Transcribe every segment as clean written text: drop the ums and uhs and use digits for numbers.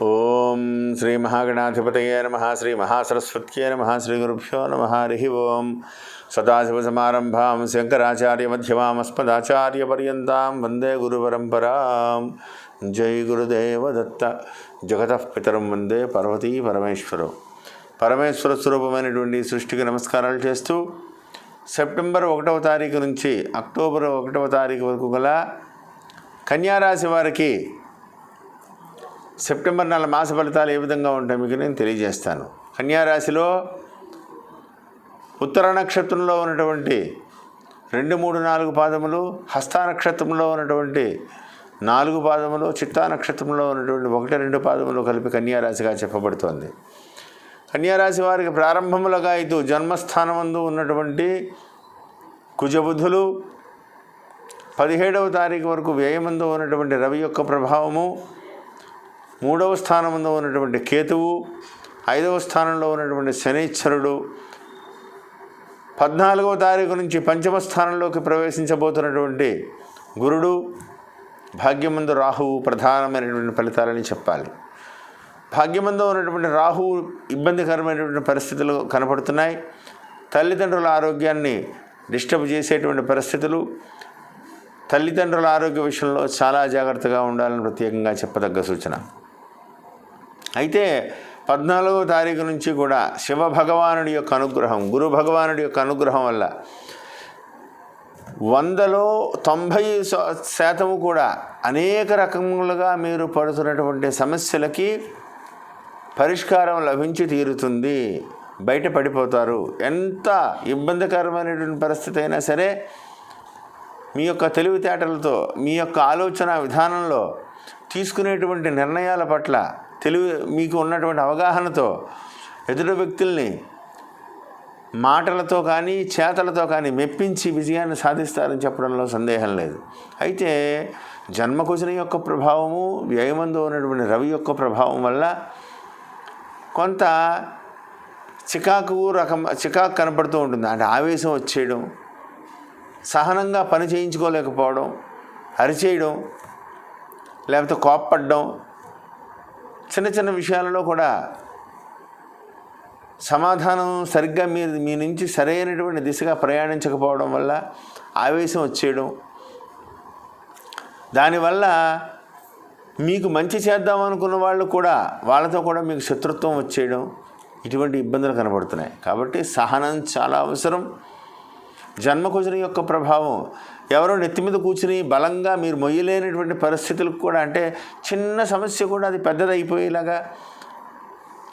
ఓం శ్రీ మహాగణాధిపతయే నమః. శ్రీ మహాసరస్వత్యే నమః. శ్రీ గురుభ్యో నమః. హరి ఓం. సదాశివసమారంభాం శంకరాచార్యమధ్యమామస్మదాచార్యపర్యంతాం వందే గురుపరంపరాం. జై గురుదేవ దత్త. జగతః పితరం వందే పార్వతీ పరమేశ్వరం. పరమేశ్వర స్వరూపమైనటువంటి సృష్టికి నమస్కారాలు చేస్తూ సెప్టెంబర్ 1వ తారీఖు నుంచి అక్టోబర్ 1వ తారీఖు వరకు గల కన్యారాశి వారికి సెప్టెంబర్ నెల మాస ఫలితాలు ఏ విధంగా ఉంటాయి మీకు నేను తెలియజేస్తాను. కన్యారాశిలో ఉత్తర నక్షత్రంలో ఉన్నటువంటి 2, 3, 4 పాదములు, హస్త నక్షత్రంలో ఉన్నటువంటి 4 పాదములు, చిత్తా నక్షత్రంలో ఉన్నటువంటి 1, 2 పాదములు కలిపి కన్యారాశిగా చెప్పబడుతోంది. కన్యారాశి వారికి ప్రారంభములుగా ఇటు జన్మస్థానమందు ఉన్నటువంటి కుజబుధులు, 17వ తారీఖు వరకు వ్యయమందు ఉన్నటువంటి రవి యొక్క ప్రభావము, 3వ స్థానంలో ఉన్నటువంటి కేతువు, 5వ స్థానంలో ఉన్నటువంటి శనీశ్వరుడు, 14వ తారీఖు నుంచి 5వ స్థానంలోకి ప్రవేశించబోతున్నటువంటి గురుడు, భాగ్యమందు రాహువు ప్రధానమైనటువంటి ఫలితాలని చెప్పాలి. భాగ్యమందు ఉన్నటువంటి రాహువు ఇబ్బందికరమైనటువంటి పరిస్థితులు కనపడుతున్నాయి. తల్లిదండ్రుల ఆరోగ్యాన్ని డిస్టర్బ్ చేసేటువంటి పరిస్థితులు, తల్లిదండ్రుల ఆరోగ్య విషయంలో చాలా జాగ్రత్తగా ఉండాలని ప్రత్యేకంగా చెప్పదగ్గ సూచన. అయితే 14వ తారీఖు నుంచి కూడా శివ భగవానుడి యొక్క అనుగ్రహం, గురు భగవానుడి యొక్క అనుగ్రహం వల్ల 100లో 90% కూడా అనేక రకములుగా మీరు పడుతున్నటువంటి సమస్యలకి పరిష్కారం లభించి తీరుతుంది. బయట పడిపోతారు. ఎంత ఇబ్బందికరమైనటువంటి పరిస్థితి అయినా సరే మీ యొక్క తెలివితేటలతో, మీ యొక్క ఆలోచన విధానంలో తీసుకునేటువంటి నిర్ణయాల పట్ల మీకు ఉన్నటువంటి అవగాహనతో ఎదుటి వ్యక్తుల్ని మాటలతో కానీ చేతలతో కానీ మెప్పించి విజయాన్ని సాధిస్తారని చెప్పడంలో సందేహం లేదు. అయితే జన్మకుజుని యొక్క ప్రభావము, వ్యయమందు ఉన్నటువంటి రవి యొక్క ప్రభావం వల్ల కొంత చికాకు కనపడుతూ ఉంటుంది. అంటే ఆవేశం వచ్చేయడం, సహనంగా పని చేయించుకోలేకపోవడం, అరిచేయడం, లేకపోతే కోప్పడడం, చిన్న చిన్న విషయాలలో కూడా సమాధానం సరిగ్గా మీ నుంచి సరైనటువంటి దిశగా ప్రయాణించకపోవడం వల్ల ఆవేశం వచ్చేయడం, దానివల్ల మీకు మంచి చేద్దాం అనుకున్న వాళ్ళు కూడా వాళ్ళతో కూడా మీకు శత్రుత్వం వచ్చేయడం, ఇటువంటి ఇబ్బందులు కనబడుతున్నాయి. కాబట్టి సహనం చాలా అవసరం. జన్మకుజుని యొక్క ప్రభావం ఎవరో నెత్తి మీద కూర్చుని బలంగా మీరు మొయ్యలేనటువంటి పరిస్థితులకు కూడా, అంటే చిన్న సమస్య కూడా అది పెద్దదైపోయేలాగా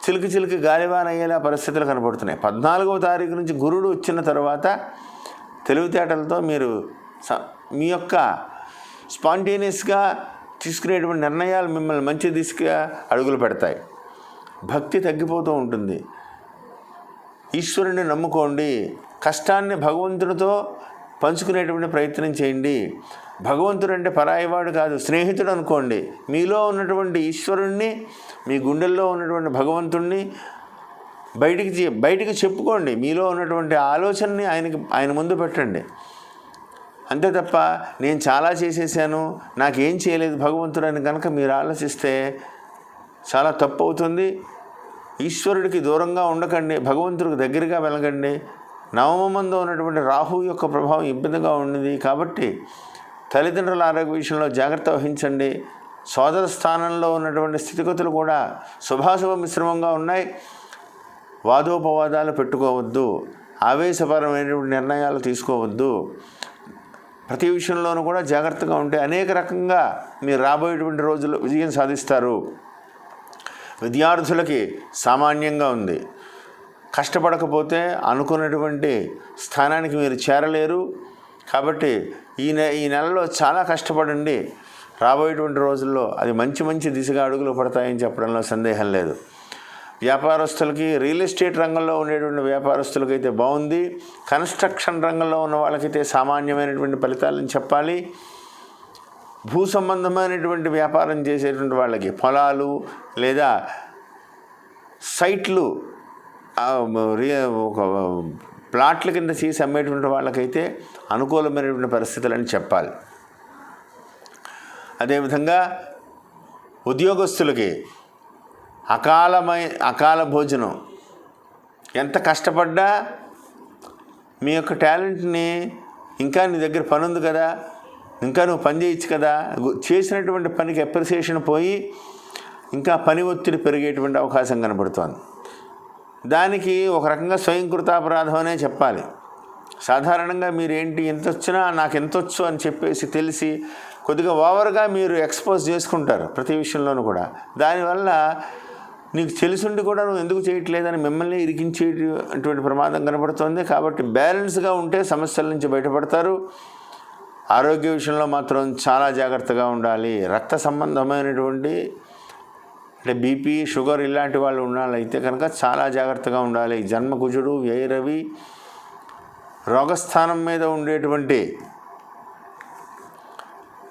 చిలికి గాలివాన అయ్యేలా పరిస్థితులు కనబడుతున్నాయి. 14వ తారీఖు నుంచి గురుడు వచ్చిన తర్వాత తెలివితేటలతో మీరు మీ యొక్క స్పాంటేనియస్గా తీసుకునేటువంటి నిర్ణయాలు మిమ్మల్ని మంచి దిశగా అడుగులు పెడతాయి. భక్తి తగ్గిపోతూ ఉంటుంది. ఈశ్వరుని నమ్ముకోండి. కష్టాన్ని భగవంతుడితో పంచుకునేటువంటి ప్రయత్నం చేయండి. భగవంతుడు అంటే పరాయివాడు కాదు, స్నేహితుడు అనుకోండి. మీలో ఉన్నటువంటి ఈశ్వరుణ్ణి, మీ గుండెల్లో ఉన్నటువంటి భగవంతుణ్ణి బయటికి చెప్పుకోండి. మీలో ఉన్నటువంటి ఆలోచనని ఆయన ముందు పెట్టండి. అంతే తప్ప నేను చాలా చేసేసాను, నాకేం చేయలేదు భగవంతుడు అని కనుక మీరు ఆలోచిస్తే చాలా తప్పు అవుతుంది. ఈశ్వరుడికి దూరంగా ఉండకండి, భగవంతుడికి దగ్గరగా వెళ్ళకండి. నవమందు ఉన్నటువంటి రాహు యొక్క ప్రభావం ఇబ్బందిగా ఉన్నది కాబట్టి తల్లిదండ్రుల ఆరోగ్య విషయంలో జాగ్రత్త వహించండి. సోదర స్థానంలో ఉన్నటువంటి స్థితిగతులు కూడా శుభాశుభ మిశ్రమంగా ఉన్నాయి. వాదోపవాదాలు పెట్టుకోవద్దు, ఆవేశపరమైనటువంటి నిర్ణయాలు తీసుకోవద్దు. ప్రతి విషయంలోనూ కూడా జాగ్రత్తగా ఉంటే అనేక రకంగా మీరు రాబోయేటువంటి రోజుల్లో విజయం సాధిస్తారు. విద్యార్థులకి సామాన్యంగా ఉంది. కష్టపడకపోతే అనుకున్నటువంటి స్థానానికి మీరు చేరలేరు. కాబట్టి ఈ నెలలో చాలా కష్టపడండి. రాబోయేటువంటి రోజుల్లో అది మంచి దిశగా అడుగులు పడతాయని చెప్పడంలో సందేహం లేదు. వ్యాపారస్తులకి, రియల్ ఎస్టేట్ రంగంలో ఉండేటువంటి వ్యాపారస్తులకైతే బాగుంది. కన్స్ట్రక్షన్ రంగంలో ఉన్న వాళ్ళకైతే సామాన్యమైనటువంటి ఫలితాలని చెప్పాలి. భూ సంబంధమైనటువంటి వ్యాపారం చేసేటువంటి వాళ్ళకి, పొలాలు లేదా సైట్లు, ఒక ప్లాట్ల కింద చేసి అమ్మేటువంటి వాళ్ళకైతే అనుకూలమైనటువంటి పరిస్థితులని చెప్పాలి. అదేవిధంగా ఉద్యోగస్తులకి అకాల భోజనం. ఎంత కష్టపడ్డా మీ యొక్క టాలెంట్ని, ఇంకా నీ దగ్గర పని ఉంది కదా, ఇంకా నువ్వు పని చేయొచ్చు కదా, చేసినటువంటి పనికి అప్రిసియేషన్ పోయి ఇంకా పని ఒత్తిడి పెరిగేటువంటి అవకాశం కనబడుతోంది. దానికి ఒక రకంగా స్వయంకృతాపరాధం అనే చెప్పాలి. సాధారణంగా మీరేంటి ఎంత వచ్చినా నాకు ఎంత వచ్చు అని చెప్పేసి తెలిసి కొద్దిగా ఓవర్గా మీరు ఎక్స్పోజ్ చేసుకుంటారు ప్రతి విషయంలోనూ కూడా. దానివల్ల నీకు తెలుసుండి కూడా నువ్వు ఎందుకు చేయట్లేదని మిమ్మల్ని ఇరికించేటువంటి ప్రమాదం కనబడుతుంది. కాబట్టి బ్యాలెన్స్గా ఉంటే సమస్యల నుంచి బయటపడతారు. ఆరోగ్య విషయంలో మాత్రం చాలా జాగ్రత్తగా ఉండాలి. రక్త సంబంధమైనటువంటి అంటే బీపీ, షుగర్ ఇలాంటి వాళ్ళు ఉన్నట్లయితే కనుక చాలా జాగ్రత్తగా ఉండాలి. జన్మకుజుడు, వ్యయరవి రోగస్థానం మీద ఉండేటువంటి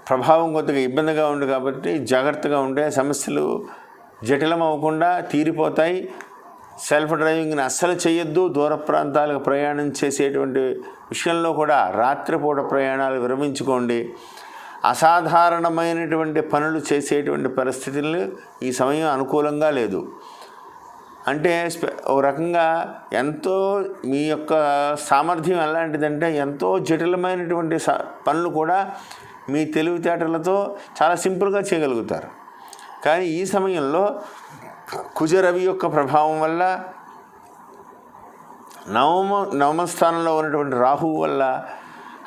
ప్రభావం కొద్దిగా ఇబ్బందిగా ఉంది కాబట్టి జాగ్రత్తగా ఉంటే సమస్యలు జటిలం అవ్వకుండా తీరిపోతాయి. సెల్ఫ్ డ్రైవింగ్ని అస్సలు చేయొద్దు. దూర ప్రాంతాలకు ప్రయాణం చేసేటువంటి విషయంలో కూడా రాత్రిపూట ప్రయాణాలు విరమించుకోండి. అసాధారణమైనటువంటి పనులు చేసేటువంటి పరిస్థితులు ఈ సమయం అనుకూలంగా లేదు. అంటే ఒక రకంగా ఎంతో మీ యొక్క సామర్థ్యం ఎలాంటిదంటే ఎంతో జటిలమైనటువంటి పనులు కూడా మీ తెలివితేటలతో చాలా సింపుల్గా చేయగలుగుతారు. కానీ ఈ సమయంలో కుజరవి యొక్క ప్రభావం వల్ల నవమ స్థానంలో ఉన్నటువంటి రాహువు వల్ల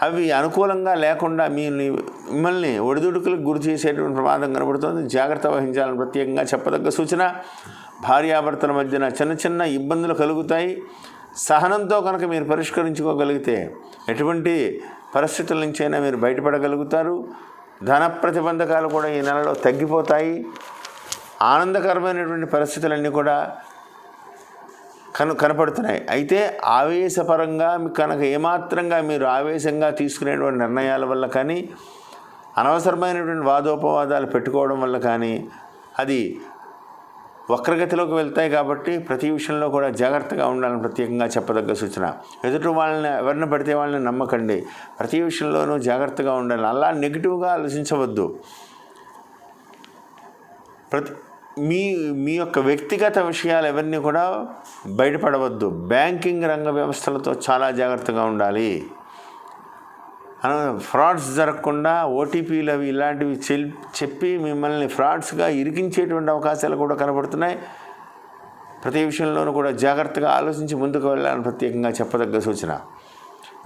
అవి అనుకూలంగా లేకుండా మిమ్మల్ని ఒడిదుడుకులకు గురి చేసేటువంటి ప్రమాదం కనబడుతుంది. జాగ్రత్త వహించాలని ప్రత్యేకంగా చెప్పదగ్గ సూచన. భార్యాభర్తల మధ్యన చిన్న చిన్న ఇబ్బందులు కలుగుతాయి. సహనంతో కనుక మీరు పరిష్కరించుకోగలిగితే ఎటువంటి పరిస్థితుల నుంచైనా మీరు బయటపడగలుగుతారు. ధన ప్రతిబంధకాలు కూడా ఈ నెలలో తగ్గిపోతాయి. ఆనందకరమైనటువంటి పరిస్థితులన్నీ కూడా కనపడుతున్నాయి. అయితే ఆవేశపరంగా కనుక ఏమాత్రంగా మీరు ఆవేశంగా తీసుకునేటువంటి నిర్ణయాల వల్ల కానీ, అనవసరమైనటువంటి వాదోపవాదాలు పెట్టుకోవడం వల్ల కానీ అది వక్రగతిలోకి వెళ్తాయి. కాబట్టి ప్రతి విషయంలో కూడా జాగ్రత్తగా ఉండాలని ప్రత్యేకంగా చెప్పదగ్గ సూచన. ఎదుటి వాళ్ళని ఎవరిని పడితే వాళ్ళని నమ్మకండి. ప్రతి విషయంలోనూ జాగ్రత్తగా ఉండాలి. అలా నెగిటివ్గా ఆలోచించవద్దు. మీ యొక్క వ్యక్తిగత విషయాలు ఎవరిని కూడా బయటపడవద్దు. బ్యాంకింగ్ రంగ వ్యవస్థలతో చాలా జాగ్రత్తగా ఉండాలి. ఫ్రాడ్స్ జరగకుండా ఓటీపీలు అవి ఇలాంటివి చెప్పి మిమ్మల్ని ఫ్రాడ్స్గా ఇరికించేటువంటి అవకాశాలు కూడా కనబడుతున్నాయి. ప్రతి విషయంలోనూ కూడా జాగ్రత్తగా ఆలోచించి ముందుకు వెళ్ళాలని ప్రత్యేకంగా చెప్పదగ్గ సూచన.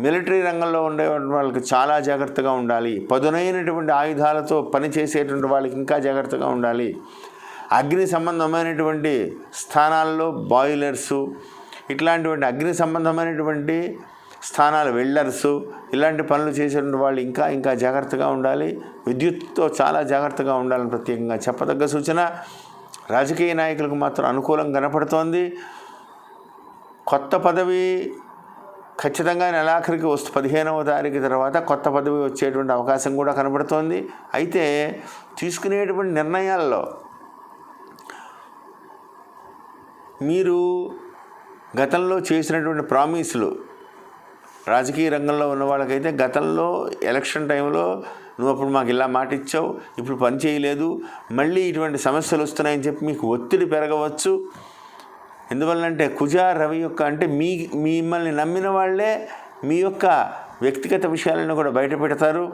మిలిటరీ రంగంలో ఉండే వాళ్ళకి చాలా జాగ్రత్తగా ఉండాలి. పదునైనటువంటి ఆయుధాలతో పనిచేసేటువంటి వాళ్ళకి ఇంకా జాగ్రత్తగా ఉండాలి. అగ్ని సంబంధమైనటువంటి స్థానాల్లో బాయిలర్సు ఇట్లాంటివంటి అగ్ని సంబంధమైనటువంటి స్థానాలు వెల్డర్సు ఇలాంటి పనులు చేసేటువంటి వాళ్ళు ఇంకా జాగ్రత్తగా ఉండాలి. విద్యుత్తో చాలా జాగ్రత్తగా ఉండాలని ప్రత్యేకంగా చెప్పదగ్గ సూచన. రాజకీయ నాయకులకు మాత్రం అనుకూలం కనపడుతోంది. కొత్త పదవి ఖచ్చితంగా నెలాఖరికి 15వ తారీఖు తర్వాత కొత్త పదవి వచ్చేటువంటి అవకాశం కూడా కనబడుతోంది. అయితే తీసుకునేటువంటి నిర్ణయాల్లో మీరు గతంలో చేసినటువంటి ప్రామిస్లు, రాజకీయ రంగంలో ఉన్న వాళ్ళకైతే గతంలో ఎలక్షన్ టైంలో నువ్వు అప్పుడు మాకు ఇలా మాట ఇచ్చావు, ఇప్పుడు పని చేయలేదు, మళ్ళీ ఇటువంటి సమస్యలు వస్తున్నాయని చెప్పి మీకు ఒత్తిడి పెరగవచ్చు. ఎందువల్లంటే కుజ రవి యొక్క అంటే మిమ్మల్ని నమ్మిన వాళ్ళే మీ యొక్క వ్యక్తిగత విషయాలను కూడా బయట పెడతారు.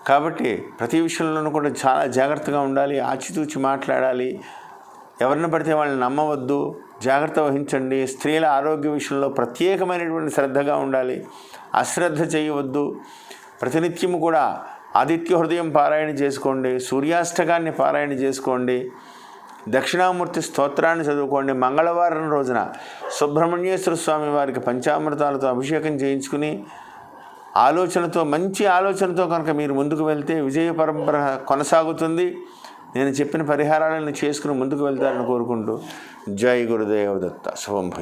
కాబట్టి ప్రతి విషయంలోనూ కూడా చాలా జాగ్రత్తగా ఉండాలి. ఆచితూచి మాట్లాడాలి. ఎవరిని పడితే వాళ్ళని నమ్మవద్దు. జాగ్రత్త వహించండి. స్త్రీల ఆరోగ్య విషయంలో ప్రత్యేకమైనటువంటి శ్రద్ధగా ఉండాలి. అశ్రద్ధ చేయవద్దు. ప్రతినిత్యము కూడా ఆదిత్య హృదయం పారాయణ చేసుకోండి. సూర్యాష్టకాన్ని పారాయణ చేసుకోండి. దక్షిణామూర్తి స్తోత్రాన్ని చదువుకోండి. మంగళవారం రోజున సుబ్రహ్మణ్యేశ్వర స్వామి వారికి పంచామృతాలతో అభిషేకం చేయించుకుని మంచి ఆలోచనతో కనుక మీరు ముందుకు వెళ్తే విజయ పరంపర కొనసాగుతుంది. నేను చెప్పిన పరిహారాలను చేసుకుని ముందుకు వెళ్తారని కోరుకుంటూ జై గురుదేవ దత్త. శుభం భూయాత్.